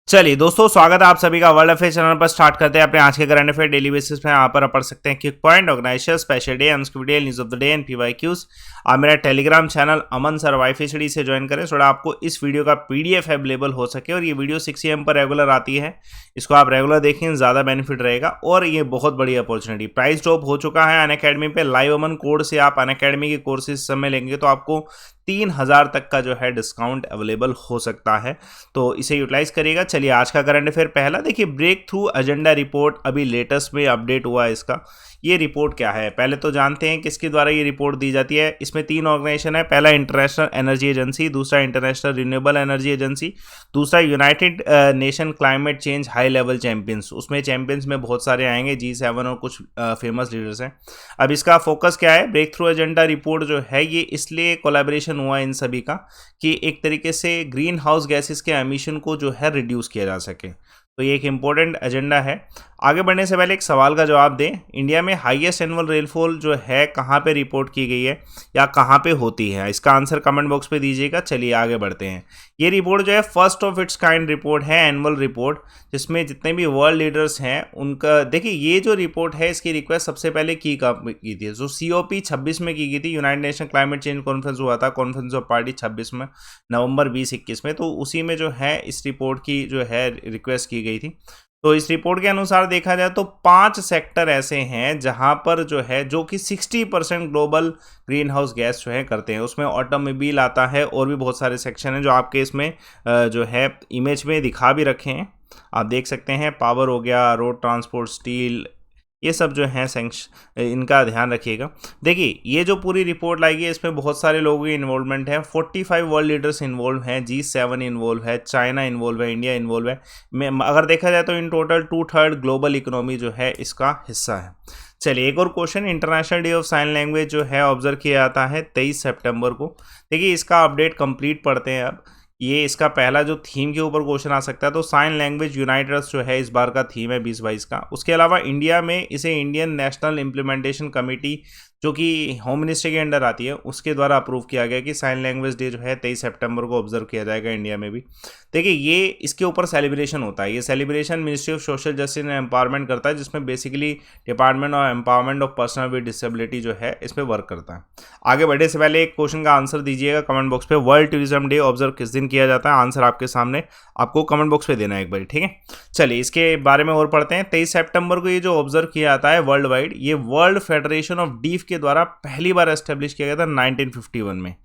चलिए दोस्तों, स्वागत है आप सभी का वर्ल्ड अफेयर चैनल पर। स्टार्ट करते हैं अपने आज के करंट अफेयर डेली बेसिस पे। यहाँ पर आप पढ़ सकते हैं quick point, organisation, special day, unscripted news of the day and PYQs. आप मेरा Telegram channel Aman sir WiFi से ज्वाइन करें, थोड़ा आपको इस वीडियो का पीडीएफ अवेलेबल हो सके। और ये वीडियो 6 AM पर रेगुलर आती है, इसको आप रेगुलर देखें, ज़्यादा बेनिफिट रहेगा। और ये बहुत बड़ी अपॉर्चुनिटी, प्राइस ड्रॉप हो चुका है अनअकैडमी पे। लाइव अमन कोड से आप अनअकैडमी के कोर्सेज समय लेंगे तो आपको 3000 तक का जो है डिस्काउंट अवेलेबल हो सकता है, तो इसे यूटिलाइज करिएगा। चलिए आज का करंट अफेयर पहला देखिए, ब्रेक थ्रू एजेंडा रिपोर्ट अभी लेटेस्ट में अपडेट हुआ है इसका। ये रिपोर्ट क्या है, पहले तो जानते हैं किसके द्वारा ये रिपोर्ट दी जाती है। इसमें 3 ऑर्गेनाइजेशन है, पहला इंटरनेशनल एनर्जी एजेंसी, दूसरा इंटरनेशनल रिन्यूएबल एनर्जी एजेंसी, दूसरा United nation climate change high level champions. उसमें चैंपियंस में बहुत सारे आएंगे, G7 और कुछ फेमस लीडर्स हैं। अब इसका फोकस क्या है, ब्रेक थ्रू एजेंडा रिपोर्ट जो है ये इसलिए कोलैबोरेशन हुआ इन सभी का कि एक तरीके से ग्रीन हाउस गैसेस के एमिशन को जो है रिड्यूस किया जा सके, तो ये एक इम्पोर्टेंट एजेंडा है। आगे बढ़ने से पहले एक सवाल का जवाब दें, इंडिया में हाईएस्ट एनुअल रेनफॉल जो है कहाँ पे रिपोर्ट की गई है या कहाँ पे होती है, इसका आंसर कमेंट बॉक्स पे दीजिएगा। चलिए आगे बढ़ते हैं। ये रिपोर्ट जो है first of its kind report है, एनुअल रिपोर्ट, जिसमें जितने भी वर्ल्ड लीडर्स हैं उनका देखिए। ये जो रिपोर्ट है इसकी रिक्वेस्ट सबसे पहले की थी, जो COP 26 में की गई थी, United nation climate change conference हुआ था, कॉन्फ्रेंस ऑफ पार्टी 26 में, नवंबर 2021 में, तो उसी में जो है इस रिपोर्ट की जो है रिक्वेस्ट की गई थी। तो इस रिपोर्ट के अनुसार देखा जाए तो 5 सेक्टर ऐसे हैं जहां पर जो है, जो कि 60% ग्लोबल ग्रीन हाउस गैस जो है करते हैं। उसमें ऑटोमोबाइल आता है और भी बहुत सारे सेक्शन हैं जो आपके इसमें जो है इमेज में दिखा भी रखे हैं, आप देख सकते हैं। पावर हो गया, रोड ट्रांसपोर्ट, स्टील, ये सब जो हैं सेंक्शन, इनका ध्यान रखिएगा। देखिए ये जो पूरी रिपोर्ट लाई है इसमें बहुत सारे लोगों की इन्वॉल्वमेंट है। 45 वर्ल्ड लीडर्स इन्वॉल्व हैं, G7 इन्वॉल्व है, चाइना इन्वॉल्व है, इंडिया इन्वॉल्व है। अगर देखा जाए तो इन टोटल 2/3 ग्लोबल इकोनॉमी जो है इसका हिस्सा है। चलिए एक और question, international day of sine language जो है ऑब्जर्व किया जाता है 23 सितंबर को। देखिए इसका अपडेट कंप्लीट पढ़ते हैं अब। ये इसका पहला जो थीम के ऊपर क्वेश्चन आ सकता है, तो साइन लैंग्वेज यूनाइट अस जो है इस बार का थीम है 2022 का। उसके अलावा इंडिया में इसे इंडियन नेशनल इम्प्लीमेंटेशन कमेटी, जो कि होम मिनिस्ट्री के अंडर आती है, उसके द्वारा अप्रूव किया गया कि साइन लैंग्वेज डे जो है 23 सितंबर को ऑब्जर्व किया जाएगा इंडिया में भी। देखिए ये इसके ऊपर सेलिब्रेशन होता है। ये celebration ministry of social justice and empowerment करता है, जिसमें basically department of empowerment of person with disability जो है इस पर वर्क करता है। आगे बढ़ने से पहले एक क्वेश्चन का आंसर दीजिएगा कमेंट बॉक्स पे, वर्ल्ड टूरिज्म डे ऑब्जर्व किस दिन किया जाता है। आंसर आपके सामने, आपको कमेंट बॉक्स पे देना है एक बार, ठीक है। चलिए इसके बारे में और पढ़ते हैं। 23 सितंबर को ये जो ऑब्जर्व किया जाता है वर्ल्ड वाइड, ये वर्ल्ड फेडरेशन ऑफ डीफ के द्वारा पहली बार एस्टेब्लिश किया गया था 1951 में।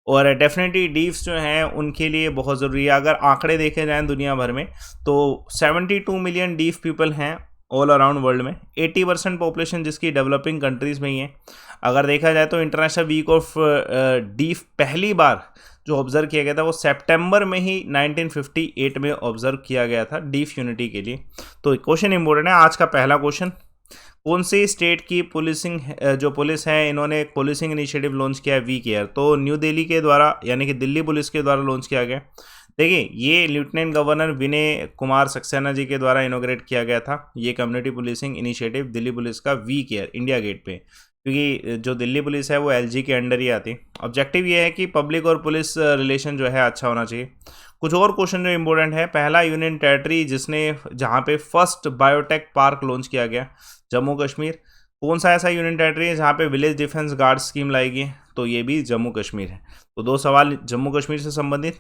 और डेफिनेटली डीफ्स जो हैं उनके लिए बहुत ज़रूरी है। अगर आंकड़े देखे जाएं दुनिया भर में तो 72 मिलियन डीफ पीपल हैं ऑल अराउंड वर्ल्ड में। 80% पॉपुलेशन जिसकी डेवलपिंग कंट्रीज़ में ही है। अगर देखा जाए तो इंटरनेशनल वीक ऑफ डीफ पहली बार जो ऑब्जर्व किया गया था वो सितंबर में ही 1958 में ऑब्जर्व किया गया था डीफ यूनिटी के लिए। तो क्वेश्चन इंपॉर्टेंट है आज का पहला क्वेश्चन, कौन सी स्टेट की पुलिसिंग जो पुलिस है इन्होंने एक पुलिसिंग इनिशिएटिव लॉन्च किया है, वी केयर। तो न्यू दिल्ली के द्वारा, यानी कि दिल्ली पुलिस के द्वारा लॉन्च किया गया। देखिए ये लेफ्टिनेंट गवर्नर विनय कुमार सक्सेना जी के द्वारा इनोग्रेट किया गया था ये community policing initiative Delhi police का, वी केयर, इंडिया गेट पे, क्योंकि जो दिल्ली पुलिस है वो LG के अंडर ही आती। ऑब्जेक्टिव ये है कि पब्लिक और पुलिस रिलेशन जो है अच्छा होना चाहिए। कुछ और क्वेश्चन जो इंपॉर्टेंट है, पहला यूनियन टेरिटरी जिसने, जहाँ पे फर्स्ट बायोटेक पार्क लॉन्च किया गया, जम्मू कश्मीर। कौन सा ऐसा यूनियन टेरिटरी है जहाँ पे विलेज डिफेंस गार्ड स्कीम लाएगी, तो ये भी जम्मू कश्मीर है। तो 2 सवाल जम्मू कश्मीर से संबंधित।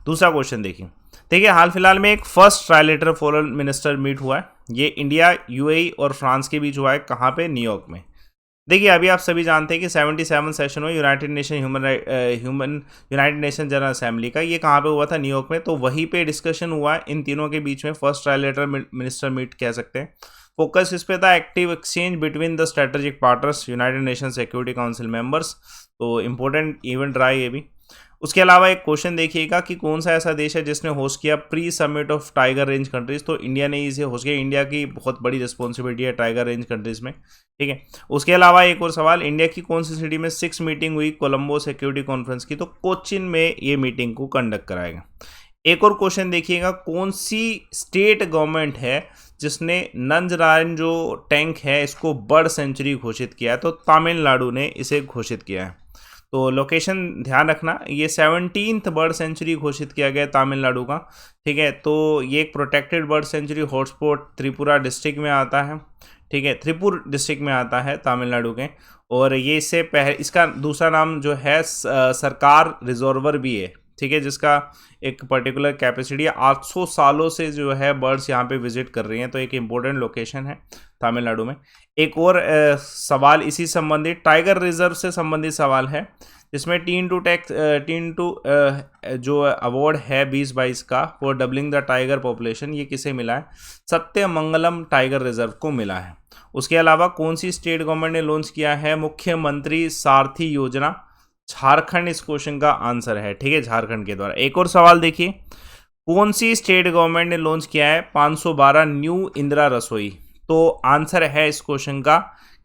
दूसरा क्वेश्चन देखिए हाल फिलहाल में एक first trilateral foreign minister meet हुआ है, ये इंडिया, UAE और फ्रांस के बीच हुआ है। कहाँ पे, न्यूयॉर्क में। देखिए अभी आप सभी जानते हैं कि 77 सेशन हुआ यूनाइटेड नेशन जनरल असेंबली का, ये कहाँ पे हुआ था, न्यूयॉर्क में। तो वहीं पे डिस्कशन हुआ इन तीनों के बीच में, फर्स्ट ट्राइलेटरल मिनिस्टर मीट कह सकते हैं। फोकस इस पे था active exchange between the strategic partners, United nation security council members. तो इंपॉर्टेंट इवेंट रहा ये भी। उसके अलावा एक क्वेश्चन देखिएगा कि कौन सा ऐसा देश है जिसने होस्ट किया pre summit of tiger range countries. तो इंडिया ने इसे होस्ट किया। इंडिया की बहुत बड़ी रिस्पॉन्सिबिलिटी है टाइगर रेंज कंट्रीज में, ठीक है। उसके अलावा एक और सवाल, इंडिया की कौन सी सिटी में 6 मीटिंग हुई कोलंबो सिक्योरिटी कॉन्फ्रेंस की, तो कोचिन में ये मीटिंग को कंडक्ट कराएगा। एक और क्वेश्चन देखिएगा, कौन सी स्टेट गवर्नमेंट है जिसने नंजरायन जो टैंक है इसको बर्ड सेंचुरी घोषित किया है, तो तमिलनाडु ने इसे घोषित किया है। तो लोकेशन ध्यान रखना, ये 17th बर्ड सेंचुरी घोषित किया गया तमिलनाडु का, ठीक है। तो ये एक protected bird sanctuary hotspot Tripura district में आता है, ठीक है, त्रिपुर डिस्ट्रिक्ट में आता है तमिलनाडु के। और ये इससे पहले इसका दूसरा नाम जो है सरकार रिजर्वर भी है, ठीक है, जिसका एक पर्टिकुलर कैपेसिटी 800 सालों से जो है बर्ड्स यहाँ पे विजिट कर रही हैं। तो एक इम्पोर्टेंट लोकेशन है तमिलनाडु में। एक और सवाल इसी संबंधित टाइगर रिजर्व से संबंधित सवाल है, जिसमें टीन टू जो अवार्ड है 2022 का for doubling the tiger population, ये किसे मिला है? सत्यमंगलम टाइगर रिजर्व को मिला है। उसके अलावा कौन सी स्टेट गवर्नमेंट ने लॉन्च किया है मुख्यमंत्री सारथी योजना? झारखंड इस क्वेश्चन का आंसर है, ठीक है, झारखंड के द्वारा। एक और सवाल देखिए, कौन सी स्टेट गवर्नमेंट ने लॉन्च किया है 512 न्यू इंदिरा रसोई? तो आंसर है इस क्वेश्चन का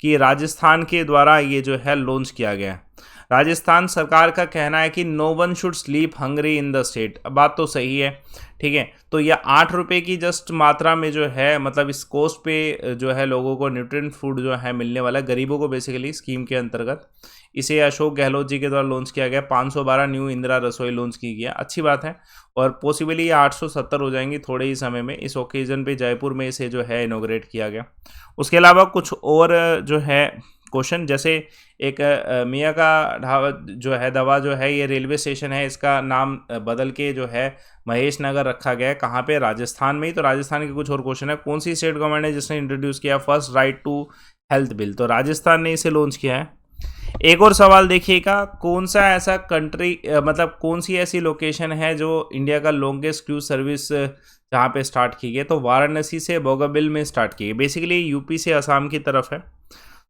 कि राजस्थान के द्वारा ये जो है लॉन्च किया गया है। राजस्थान सरकार का कहना है कि no one should sleep hungry in the state. बात तो सही है, ठीक है। तो यह 8 रुपये की जस्ट मात्रा में जो है, मतलब इस कोस्ट पे जो है लोगों को न्यूट्रिएंट फूड जो है मिलने वाला है, गरीबों को बेसिकली स्कीम के अंतर्गत। इसे अशोक गहलोत जी के द्वारा लॉन्च किया गया। 512 न्यू इंदिरा रसोई लॉन्च की गया, अच्छी बात है। और पॉसिबली ये 870 हो जाएंगी थोड़े ही समय में। इस ओकेजन पे जयपुर में इसे जो है इनोग्रेट किया गया। उसके अलावा कुछ और जो है क्वेश्चन, जैसे एक मियाँ का ढाबा जो है दवा जो है, ये रेलवे स्टेशन है, इसका नाम बदल के जो है महेश नगर रखा गया है। कहाँ पे? राजस्थान में ही। तो राजस्थान के कुछ और क्वेश्चन है, कौन सी स्टेट गवर्नमेंट है जिसने इंट्रोड्यूस किया first right to health bill? तो राजस्थान ने इसे लॉन्च किया है। एक और सवाल देखिएगा, कौन सा ऐसा कंट्री मतलब कौन सी ऐसी लोकेशन है जो इंडिया का लॉन्गेस्ट क्रूज सर्विस जहाँ पे स्टार्ट की गई? तो वाराणसी से बोगीबील में स्टार्ट की गई। बेसिकली यूपी से असम की तरफ है,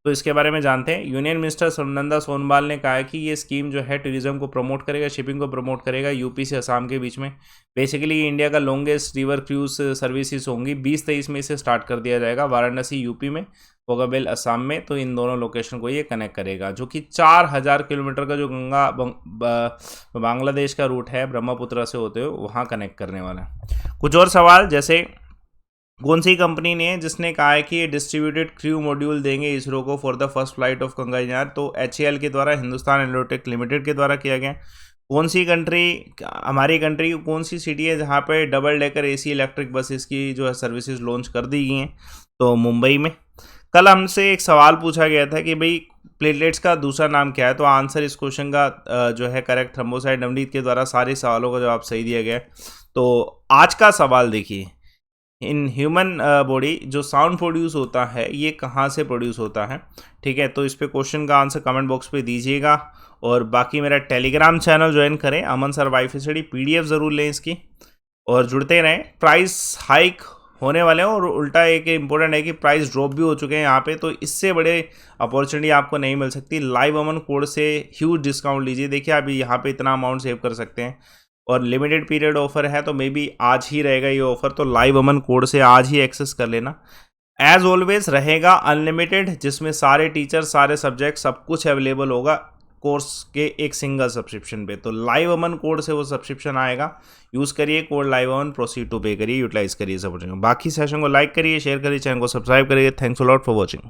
तो इसके बारे में जानते हैं। यूनियन मिनिस्टर सर्बानंद सोनोवाल ने कहा है कि ये स्कीम जो है टूरिज्म को प्रमोट करेगा, शिपिंग को प्रमोट करेगा यूपी से असम के बीच में। बेसिकली ये इंडिया का लॉन्गेस्ट रिवर क्रूज सर्विसेज होंगी। 2023 में इसे स्टार्ट कर दिया जाएगा, वाराणसी यूपी में, बोगीबील असम में। तो इन दोनों लोकेशन को ये कनेक्ट करेगा, जो कि 4000 किलोमीटर का जो गंगा बांग्लादेश का रूट है ब्रह्मपुत्र से होते हुए वहाँ कनेक्ट करने वाला है। कुछ और सवाल, जैसे कौन सी कंपनी ने जिसने कहा है कि ये डिस्ट्रीब्यूटेड क्रू मॉड्यूल देंगे इसरो को for the first flight of Gaganyaan? तो HAL के द्वारा, हिंदुस्तान एरोनॉटिक्स लिमिटेड के द्वारा किया गया। कौन सी कंट्री, हमारी कंट्री की कौन सी सिटी है जहाँ पे double decker AC electric buses की जो है सर्विसेज लॉन्च कर दी गई हैं? तो मुंबई में। कल हमसे एक सवाल पूछा गया था कि भाई प्लेटलेट्स का दूसरा नाम क्या है? तो आंसर इस क्वेश्चन का जो है करेक्ट थ्रोम्बोसाइट। नवनीत के द्वारा सारे सवालों का जवाब सही दिया गया। तो आज का सवाल देखिए, इन ह्यूमन बॉडी जो साउंड प्रोड्यूस होता है ये कहाँ से प्रोड्यूस होता है? ठीक है, तो इस पे क्वेश्चन का आंसर कमेंट बॉक्स पे दीजिएगा। और बाकी मेरा टेलीग्राम चैनल ज्वाइन करें, अमन सर वाईफाई PDF ज़रूर लें इसकी, और जुड़ते रहें। प्राइस हाइक होने वाले हैं, और उल्टा एक इम्पोर्टेंट है कि प्राइस ड्रॉप भी हो चुके हैं यहाँ पे। तो इससे बड़े अपॉर्चुनिटी आपको नहीं मिल सकती। लाइव अमन कोड से ह्यूज डिस्काउंट लीजिए। देखिए आप यहाँ पे इतना अमाउंट सेव कर सकते हैं, और लिमिटेड पीरियड ऑफर है, तो मे बी आज ही रहेगा ये ऑफर। तो लाइव अमन कोड से आज ही एक्सेस कर लेना। एज ऑलवेज रहेगा अनलिमिटेड, जिसमें सारे टीचर, सारे सब्जेक्ट, सब कुछ अवेलेबल होगा कोर्स के एक सिंगल सब्सक्रिप्शन पे। तो लाइव अमन कोड से वो सब्सक्रिप्शन आएगा, यूज़ करिए code live Aman, proceed to pay करिए, यूटिलाइज करिए सब। बाकी सेशन को लाइक करिए, शेयर करिए, चैनल को सब्सक्राइब करिए। Thanks a lot for watching.